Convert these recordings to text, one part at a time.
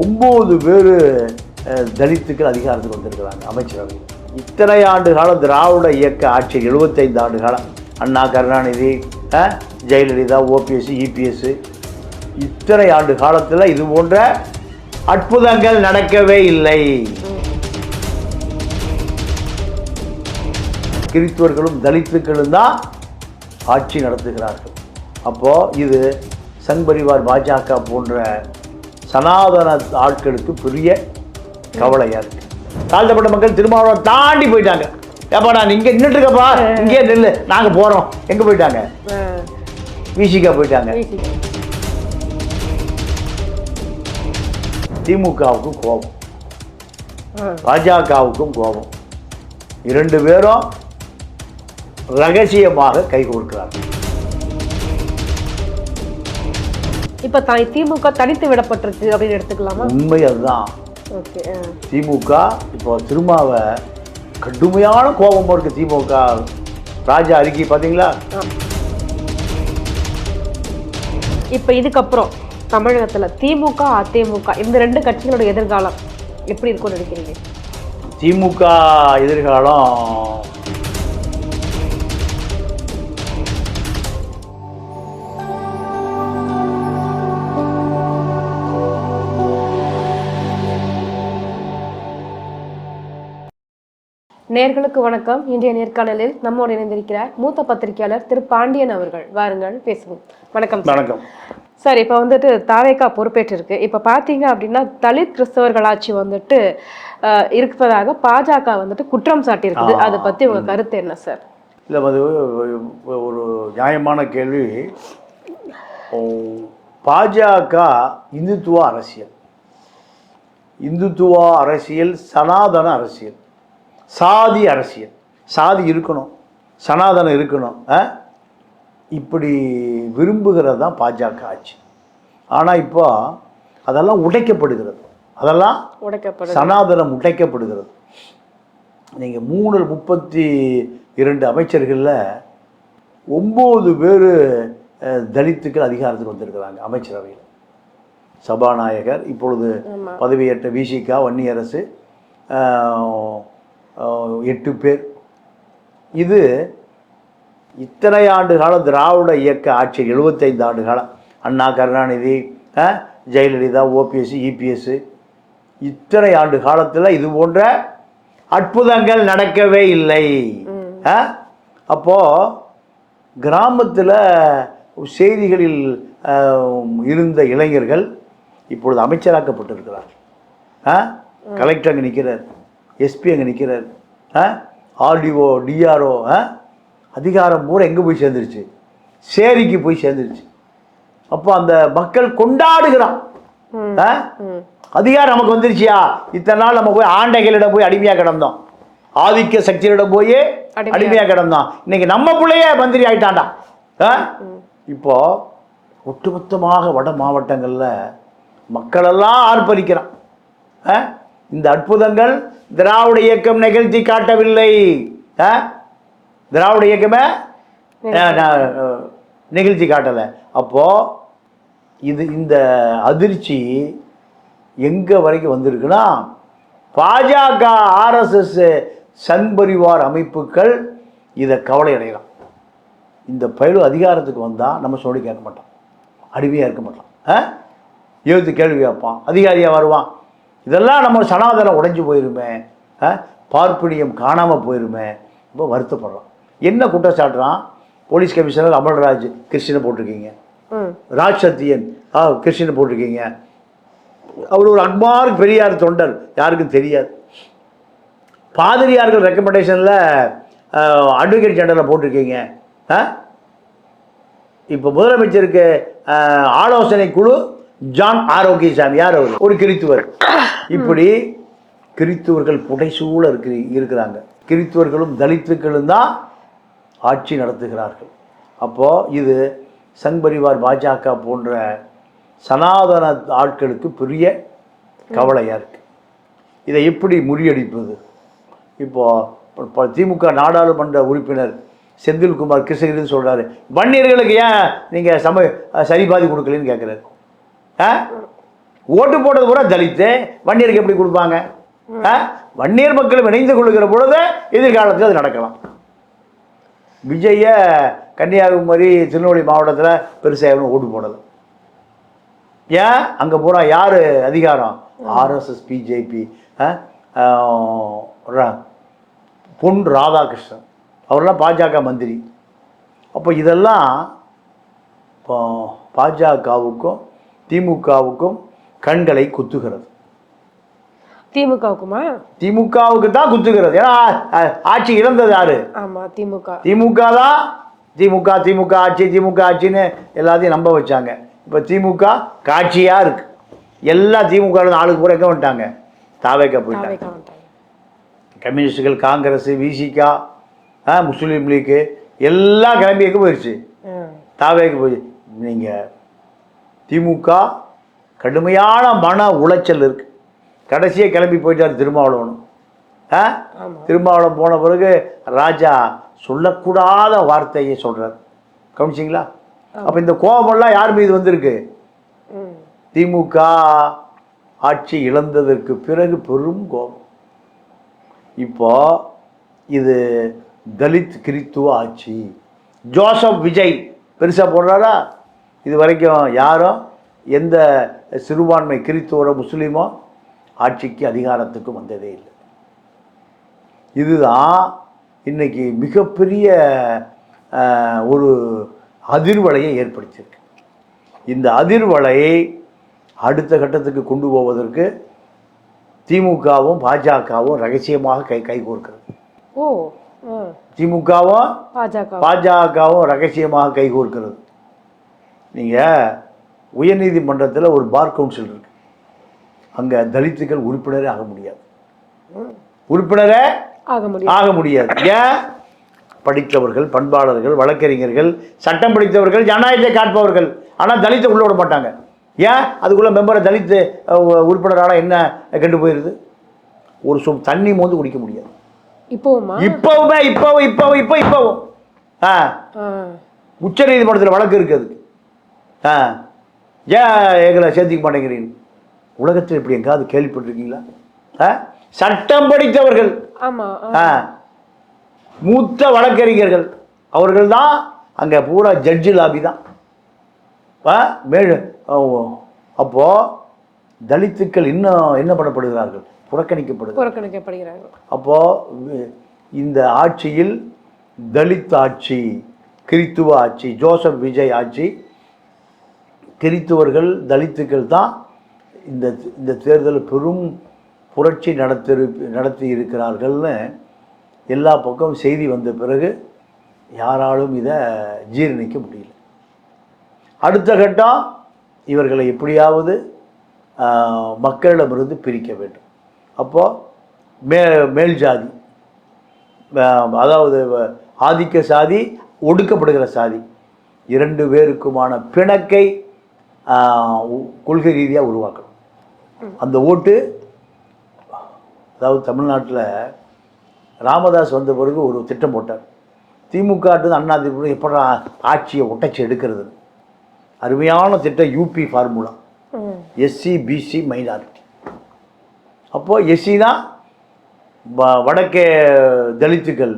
9 பேர் தலித்துக்கள் அதிகாரத்துக்கு வந்திருக்கிறாங்க அமைச்சரவையில். இத்தனை ஆண்டு காலம் திராவிட இயக்க ஆட்சி, 75 ஆண்டு காலம், அண்ணா, கருணாநிதி, ஜெயலலிதா, ஓபிஎஸ், இபிஎஸ், இத்தனை ஆண்டு காலத்தில் இது போன்ற அற்புதங்கள் நடக்கவே இல்லை. கிறிஸ்துவர்களும் தலித்துக்களும் தான் ஆட்சி நடத்துகிறார்கள். அப்போது இது சங் பரிவார், பாஜக போன்ற சனாதன ஆட்களுக்கு பெரிய கவலையாக இருக்குது. தாழ்த்தப்பட்ட மக்கள் திருமாவளவன் தாண்டி போயிட்டாங்க. ஏப்பா நான் இங்கே நின்றுட்டு இருக்கப்பா, இங்கே நெல், நாங்கள் போகிறோம். எங்கே போயிட்டாங்க? விசிகா போயிட்டாங்க. திமுகவுக்கும் கோபம், பாஜகவுக்கும் கோபம். 2 பேரும் ரகசியமாக கை கொடுக்கிறார்கள். இப்ப திமுக தனித்து விடப்பட்டிருக்கு அப்படின்னு எடுத்துக்கலாமா? உண்மை அதுதான். திமுக இப்போ திருமாவை கடுமையான கோபம் இருக்கு. திமுக ராஜா அறிக்கை பார்த்தீங்களா? இப்ப இதுக்கப்புறம் தமிழகத்துல திமுக, அதிமுக இந்த 2 கட்சிகளோட எதிர்காலம் எப்படி இருக்கும்னு நினைக்கிறீங்க? திமுக எதிர்காலம் நேர்களுக்கு வணக்கம். இன்றைய நேர்காணலில் நம்மோடு இணைந்திருக்கிறார் மூத்த பத்திரிகையாளர் திரு பாண்டியன் அவர்கள். வாருங்கள் பேசுவோம். வணக்கம். வணக்கம் சார். இப்போ வந்துட்டு தாவேகா பொறுப்பேற்றிருக்கு. இப்போ பார்த்தீங்க அப்படின்னா தலித் கிறிஸ்தவர்கள் ஆட்சி வந்துட்டு இருப்பதாக பாஜக வந்துட்டு குற்றம் சாட்டி இருக்குது. அதை பற்றி உங்கள் கருத்து என்ன சார்? இல்லை, அது ஒரு நியாயமான கேள்வி. பாஜக இந்துத்துவ அரசியல், சனாதன அரசியல், சாதி அரசியல். சாதி இருக்கணும், சனாதனம் இருக்கணும், இப்படி விரும்புகிறது தான் பாஜக ஆட்சி. ஆனால் இப்போ அதெல்லாம் உடைக்கப்படுகிறது. சனாதனம் உடைக்கப்படுகிறது. நீங்கள் 332 அமைச்சர்களில் 9 பேர் தலித்துக்கள் அதிகாரத்துக்கு வந்திருக்கிறாங்க அமைச்சரவையில். சபாநாயகர், இப்பொழுது பதவியேற்ற விசிகா, வன்னியரசு 8 பேர். இது இத்தனை ஆண்டு காலம் திராவிட இயக்க ஆட்சி, 75 ஆண்டு காலம், அண்ணா, கருணாநிதி, ஜெயலலிதா, ஓபிஎஸ், இபிஎஸ், இத்தனை ஆண்டு காலத்தில் இது போன்ற அற்புதங்கள் நடக்கவே இல்லை. அப்போது கிராமத்தில் செய்திகளில் இருந்த இளைஞர்கள் இப்பொழுது அமைச்சராக்கப்பட்டிருக்கிறார். கலெக்டர் அங்கே நிற்கிறார், எஸ்பி அங்கே நிற்கிறார், ஆர்டிஓ, டிஆர்ஓ, அதிகாரம் பூரா எங்கே போய் சேர்ந்துருச்சு? சேரிக்கு போய் சேர்ந்துருச்சு. அப்போ அந்த மக்கள் கொண்டாடுகிறான். அதிகாரம் நமக்கு வந்துருச்சியா? இத்தனை நாள் நம்ம போய் ஆண்டைகளிடம் போய் அடிமையாக கிடந்தோம், ஆதிக்க சக்திகளிடம் போய் அடிமையாக கிடந்தோம். இன்னைக்கு நம்ம பிள்ளைய மந்திரி ஆயிட்டான்டா. இப்போ ஒட்டுமொத்தமாக வட மாவட்டங்களில் மக்களெல்லாம் ஆர்ப்பரிக்கிறான். இந்த அற்புதங்கள் திராவிட இயக்கம் நிகழ்த்தி காட்டவில்லை. திராவிட இயக்கமே நிகழ்ச்சி காட்டலை. அப்போது இந்த அதிர்ச்சி எங்கே வரைக்கும் வந்திருக்குன்னா, பாஜக, ஆர்எஸ்எஸ், சங் பரிவார் அமைப்புகள் இதை கவலை அடையலாம். இந்த பயிலு அதிகாரத்துக்கு வந்தால் நம்ம சொல்லி கேட்க மாட்டோம், அடிமையாக இருக்க மாட்டோம், எழுத்து கேள்வி கேட்பான், அதிகாரியாக வருவான். இதெல்லாம் நம்ம சனாதனம் உடைஞ்சு போயிருமே, பார்ப்பனியம் காணாமல் போயிருமே, ரொம்ப வருத்தப்படுறோம். என்ன குற்றச்சாட்டுறான்? போலீஸ் கமிஷனர் அமல்ராஜ் கிறிஸ்டினை போட்டிருக்கீங்க, ராஜ் சத்தியன் கிறிஸ்டினை போட்டிருக்கீங்க, அவர் ஒரு அக்மார் பெரியார் தொண்டர், யாருக்கும் தெரியாது. பாதிரியார்கள் ரெக்கமெண்டேஷனில் அட்வொகேட் ஜெனரலை போட்டிருக்கீங்க. இப்போ முதலமைச்சருக்கு ஆலோசனை குழு ஜான் ஆரோக்கியசாமி, யார் அவர்? ஒரு கிறித்துவர். இப்படி கிறித்துவர்கள் புடைசூழ இருக்கிறாங்க. கிறித்துவர்களும் தலித்துக்களும் தான் ஆட்சி நடத்துகிறார்கள். அப்போது இது சங் பரிவார், பாஜக போன்ற சனாதன ஆட்களுக்கு பெரிய கவலையாக இருக்குது. இதை எப்படி முறியடிப்பது? இப்போது திமுக நாடாளுமன்ற உறுப்பினர் செந்தில்குமார் கிருஷ்ணகிரின்னு சொல்கிறாரு, வன்னியர்களுக்கு ஏன் நீங்கள் சரிபாதி கொடுக்கலன்னு கேட்குறாரு. ஓட்டு போட்டது பூரா தலித்து, வன்னியருக்கு எப்படி கொடுப்பாங்க? வன்னியர் மக்களும் இணைந்து கொள்ளுகிற பொழுது எதிர்காலத்தில் அது நடக்கலாம். விஜய கன்னியாகுமரி திருநெல்வேலி மாவட்டத்தில் பெருசாக ஓட்டு போடலை. ஏன்? அங்கே பூரா யார் அதிகாரம்? RSS, BJP. பொன் ராதாகிருஷ்ணன் அவரெல்லாம் பாஜக மந்திரி. அப்போ இதெல்லாம் இப்போ பாஜகவுக்கும் திமுகவுக்கும் கண்களை குத்துகிறது. திமுகவுக்குமா? திமுகவுக்கு தான் குத்துகிறது. ஏன்னா ஆட்சி இழந்தது யாரு? திமுக தான். திமுக ஆட்சின்னு எல்லாத்தையும் நம்ப வச்சாங்க. இப்போ திமுக காட்சியாக இருக்கு. எல்லா திமுக ஆளுக்கு பூரா எங்கே வந்துட்டாங்க? தாவேக்கா போயிட்டாங்க. கம்யூனிஸ்டுகள், காங்கிரஸ், விசிகா, முஸ்லீம் லீக்கு எல்லாம் கிளம்பி எங்கே போயிடுச்சு? தாவேக்கு போயிடுச்சு. நீங்கள் திமுக கடுமையான மன உளைச்சல் இருக்கு. கடைசியாக கிளம்பி போயிட்டார் திருமாவளவனும். திருமாவளவன் போன பிறகு ராஜா சொல்லக்கூடாத வார்த்தையை சொல்கிறார். கவனிச்சிங்களா? அப்போ இந்த கோபமெல்லாம் யார் மீது வந்திருக்கு? திமுக ஆட்சி இழந்ததற்கு பிறகு பெரும் கோபம். இப்போ இது தலித் கிறித்துவ ஆட்சி. ஜோசப் விஜய் பெருசாக போடுறாரா? இது வரைக்கும் யாரும் எந்த சிறுபான்மை கிறித்துவரோ முஸ்லீமோ ஆட்சிக்கு அதிகாரத்துக்கு வந்ததே இல்லை. இதுதான் இன்னைக்கு மிகப்பெரிய ஒரு அதிர்வலையை ஏற்படுத்தியிருக்கு. இந்த அதிர்வலையை அடுத்த கட்டத்துக்கு கொண்டு போவதற்கு திமுகவும் பாஜகவும் ரகசியமாக கைகோர்க்கிறது. திமுகவும் பாஜகவும் ரகசியமாக கைகோர்க்கிறது. நீங்கள் உயர்நீதிமன்றத்தில் ஒரு பார் கவுன்சில் இருக்கு. அங்கே தலித்துக்கள் உறுப்பினரே ஆக முடியாது. உறுப்பினரே ஆக முடியாது. ஏன்? படித்தவர்கள், பண்பாளர்கள், வழக்கறிஞர்கள், சட்டம் படித்தவர்கள், ஜனநாயகத்தை காட்பவர்கள். ஆனால் தலித்தை உள்ள விட மாட்டாங்க. ஏன்? அதுக்குள்ளே மெம்பரை தலித்து உறுப்பினரால் என்ன கெட்டு போயிடுது? ஒரு சொல் தண்ணி மோந்து குடிக்க முடியாது. இப்போவும் உச்ச நீதிமன்றத்தில் வழக்கு இருக்குது. ஏன் எங்களை சேர்த்திக்க மாட்டேங்கிறீங்க? உலகத்தில் இப்படி எங்காவது கேள்விப்பட்டிருக்கீங்களா? சட்டம் படித்தவர்கள், மூத்த வழக்கறிஞர்கள், அவர்கள் தான் அங்கே பூரா ஜட்ஜி லாபி தான். அப்போ தலித்துக்கள் இன்னும் என்ன பண்ணப்படுகிறார்கள்? புறக்கணிக்கப்படுகிறார்கள். அப்போ இந்த ஆட்சியில் தலித் ஆட்சி, கிறித்துவ ஆட்சி, ஜோசப் விஜய் ஆட்சி, கிறித்துவர்கள் தலித்துக்கள் தான் இந்த தேர்தலில் பெரும் புரட்சி நடத்தி இருக்கிறார்கள்னு எல்லா பக்கம் செய்தி வந்த பிறகு யாராலும் இதை ஜீரணிக்க முடியல. அடுத்த கட்டம் இவர்களை எப்படியாவது மக்களிடமிருந்து பிரிக்க வேண்டும். அப்போது மேல் ஜாதி, அதாவது ஆதிக்க சாதி, ஒடுக்கப்படுகிற சாதி, இரண்டு பேருக்குமான பிணக்கை கொள்கை ரீதியாக உருவாக்கணும். அந்த ஓட்டு, அதாவது தமிழ்நாட்டில் ராமதாஸ் வந்த பிறகு ஒரு திட்டம் போட்டார். திமுக அண்ணா திமுக எப்படி ஆட்சியை ஒட்டச்சி எடுக்கிறது. அருமையான திட்டம். UP formula, SC, BC, minority. அப்போது எஸ்சினா வடக்கே தலித்துக்கள்,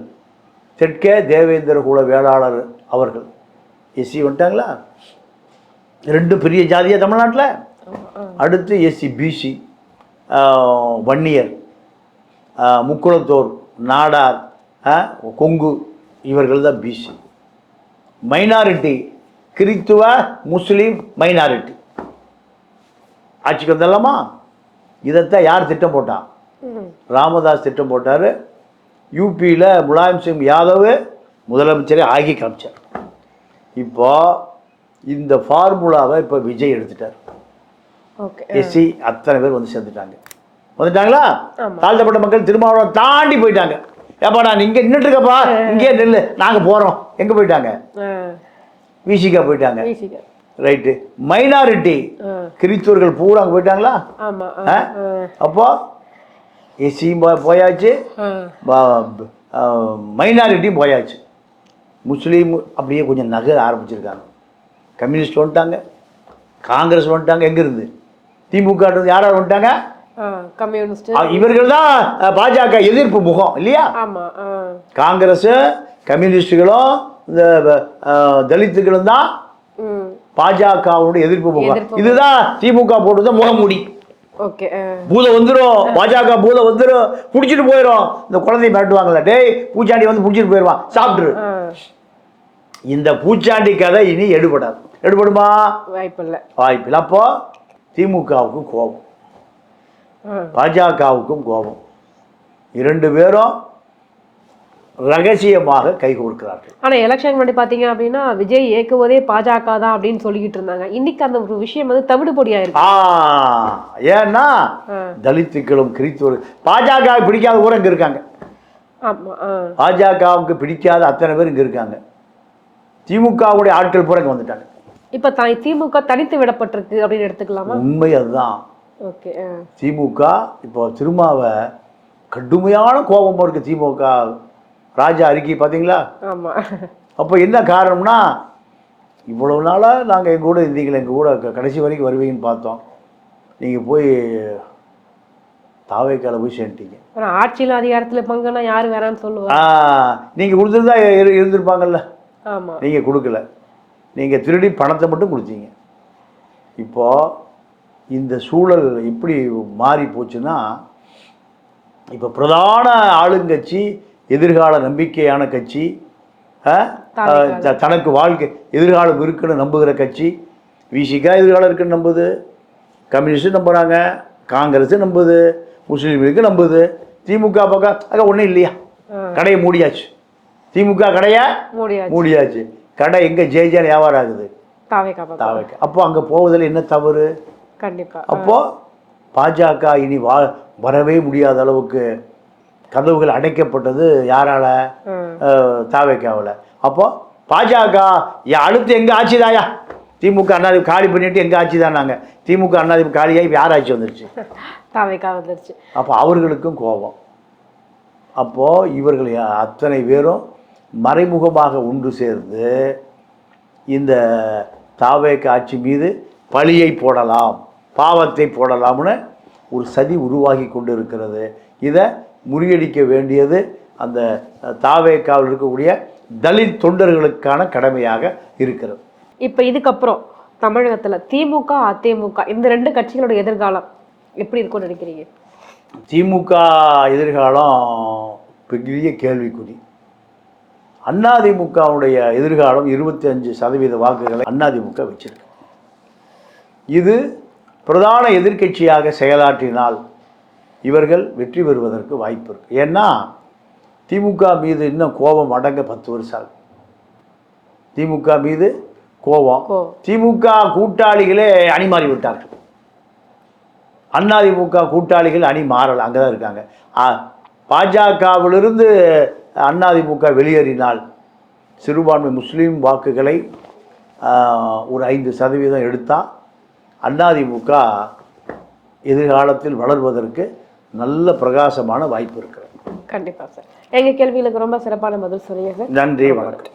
தெற்கே தேவேந்திர குல வேளாளர் அவர்கள். எஸ்சி வந்துட்டாங்களா? ரெண்டு பெரிய ஜாதியாக தமிழ்நாட்டில். அடுத்து எஸ்சி, பிசி, வன்னியர், முக்குளத்தோர், நாடார், கொங்கு, இவர்கள் தான் பிசி. மைனாரிட்டி கிறித்துவ, முஸ்லீம், மைனாரிட்டி. ஆட்சிக்கு வந்துடலாமா? இதைத்தான் யார் திட்டம் போட்டான்? ராமதாஸ் திட்டம் போட்டார். யூபியில் முலாயம் சிங் யாதவ் முதலமைச்சரை ஆகி காமிச்சார். இப்போ இந்த ஃபார்முலாவை இப்போ விஜய் எடுத்துட்டார். எஸ்சி அத்தனை பேர் வந்து சேர்ந்துட்டாங்க. வந்துட்டாங்களா? தாழ்த்தப்பட்ட மக்கள் திருமாவளவன் தாண்டி போயிட்டாங்க. ஏப்பா நான் இங்கே நின்றுட்டு இருக்கப்பா, இங்கே நெல், நாங்கள் போகிறோம். எங்கே போயிட்டாங்க? விசிகா போயிட்டாங்க. ரைட்டு. மைனாரிட்டி கிறிஸ்துவர்கள் பூரா அங்கே போயிட்டாங்களா? அப்போ எஸ்சியும் போயாச்சு, மைனாரிட்டியும் போயாச்சு. முஸ்லீம் அப்படியே கொஞ்சம் நகர ஆரம்பிச்சிருக்காங்க. கம்யூனிஸ்ட் வந்துட்டாங்க, காங்கிரஸ் வந்துட்டாங்க. எங்கேருந்து? திமுக யாராவது வந்துட்டாங்க, கம்யூனிஸ்ட், இவர்கள் தான் பாஜக எதிர்ப்பு முகம் இல்லையா? ஆமா. காங்கிரஸ், கம்யூனிஸ்டுகளும் இந்த தலித்துகளும் தான் பாஜகவுடைய எதிர்ப்பு முகம். இதுதான் திமுக போட்டுதான் முகமூடி. ஓகே, பூதம் வந்துடும், பாஜக பூதம் வந்துடும், பிடிச்சிட்டு போயிடும். இந்த குழந்தைய மிரட்டுவாங்கல்ல, டேய் பூச்சாண்டி வந்து பிடிச்சிட்டு போயிடுவான், சாப்பிட்ரு. இந்த பூச்சாண்டி கதை இனி எடுபடாது. எடுபடுமா? வாய்ப்பில்லை. அப்போ திமுகவுக்கும் கோபம், பாஜகவுக்கும் கோபம். 2 பேரும் ரகசியமாக கைகோர்க்கிறார்கள். ஆனா எலெக்ஷன் முன்னாடி பாத்தீங்க அப்படின்னா விஜய் ஏக்குவதே பாஜக தான் அப்படின்னு சொல்லிக்கிட்டு இருந்தாங்க. இன்னைக்கு அந்த ஒரு விஷயம் வந்து தவிடுபொடியா இருக்கு. ஏன்னா தலித்துக்களும் கிறிஸ்துவரும் பாஜக பிடிக்காத கூட இங்க இருக்காங்க. பாஜகவுக்கு பிடிக்காத அத்தனை பேர் இங்க இருக்காங்க. திமுகவுடைய ஆட்கள் பூரா இங்க வந்துட்டாங்க. இப்ப திமுக தனித்து விடப்பட்டிருக்கு அப்படின்னு எடுத்துக்கலாமா? உண்மை அதுதான். ஓகே, திமுக இப்போ திருமாவை கடுமையான கோபம் இருக்கு. திமுக ராஜா அறிக்கை பார்த்தீங்களா? அப்போ என்ன காரணம்னா, இவ்வளவு நாளாக நாங்கள் எங்கள் கூட இருந்தீங்களே, எங்கள் கூட கடைசி வரைக்கும் வருவீங்கன்னு பார்த்தோம், நீங்கள் போய் தாவேக்கால போய் சேர்ந்துட்டீங்க. ஆட்சியில் அதிகாரத்தில் பங்குனா யார் வேறான்னு சொல்லுவாங்க. நீங்கள் கொடுத்துருந்தா இருந்திருப்பாங்கல்ல. ஆமாம், நீங்கள் கொடுக்கல, நீங்கள் திருடி பணத்தை மட்டும் கொடுத்தீங்க. இப்போது இந்த சூழல் எப்படி மாறி போச்சுன்னா, இப்போ பிரதான ஆளுங்கட்சி, எதிர்கால நம்பிக்கையான கட்சி, தனக்கு வாழ்க்கை எதிர்காலம் இருக்குன்னு நம்புகிற கட்சி, விசிகா எதிர்காலம் இருக்குன்னு நம்புது, கம்யூனிஸ்ட் நம்புகிறாங்க, காங்கிரஸ் நம்புது, முஸ்லீம் லீக்கு நம்புது. திமுக பக்கம் அங்கே ஒன்றும் இல்லையா, கடையை மூடியாச்சு. திமுக கடையை மூடியாச்சு. கடை எங்கே ஜெயிச்சாலும் வியாபாரம் ஆகுது, தாவேக்கா. அப்போ அங்கே போவதில் என்ன தவறு? கண்டிப்பாக. அப்போது பாஜக இனி வரவே முடியாத அளவுக்கு கதவுகள் அடைக்கப்பட்டது யாரால? தாவேக்காவில். அப்போ பாஜக அடுத்து எங்கே ஆட்சி தாயா? திமுக அண்ணாதிமுக காலி பண்ணிட்டு எங்கே ஆட்சி தான்? நாங்கள் திமுக அண்ணாதிமுக காலியாகி இப்போ யார் ஆட்சி வந்துருச்சு? தாவேக்கா வந்துருச்சு. அப்போ அவர்களுக்கும் கோபம். அப்போது இவர்கள் அத்தனை பேரும் மறைமுகமாக ஒன்று சேர்ந்து இந்த தாவேக்கா ஆட்சி மீது பழியை போடலாம், பாவத்தை போடலாம்னு ஒரு சதி உருவாகி கொண்டு இருக்கிறது. இதை முறியடிக்க வேண்டியது அந்த தாவேக்காவில் இருக்கக்கூடிய தலித் தொண்டர்களுக்கான கடமையாக இருக்கிறது. இப்போ இதுக்கப்புறம் தமிழகத்தில் திமுக, அதிமுக இந்த 2 கட்சிகளோட எதிர்காலம் எப்படி இருக்கும்னு நினைக்கிறீங்க? திமுக எதிர்காலம் பெரிய கேள்விக்குறி. அதிமுகவுடைய எதிர்காலம் 25% வாக்குகளை அதிமுக வச்சிருக்கு. இது பிரதான எதிர்க்கட்சியாக செயலாற்றினால் இவர்கள் வெற்றி பெறுவதற்கு வாய்ப்பு இருக்கு. ஏன்னா திமுக மீது இன்னும் கோபம் அடங்க 10 வருஷம் ஆகும். திமுக மீது கோபம். திமுக கூட்டாளிகளே அணி மாறி விட்டார்கள். அதிமுக கூட்டாளிகள் அணி மாறலை, அங்கே தான் இருக்காங்க. பாஜகவிலிருந்து அதிமுக வெளியேறினால் சிறுபான்மை முஸ்லீம் வாக்குகளை ஒரு 5% எடுத்தால் அதிமுக எதிர்காலத்தில் வளர்வதற்கு நல்ல பிரகாசமான வாய்ப்பு இருக்கிறது. கண்டிப்பாக சார். எங்கள் கேள்விகளுக்கு ரொம்ப சிறப்பான பதில் சொன்னீங்க சார். நன்றி, வணக்கம்.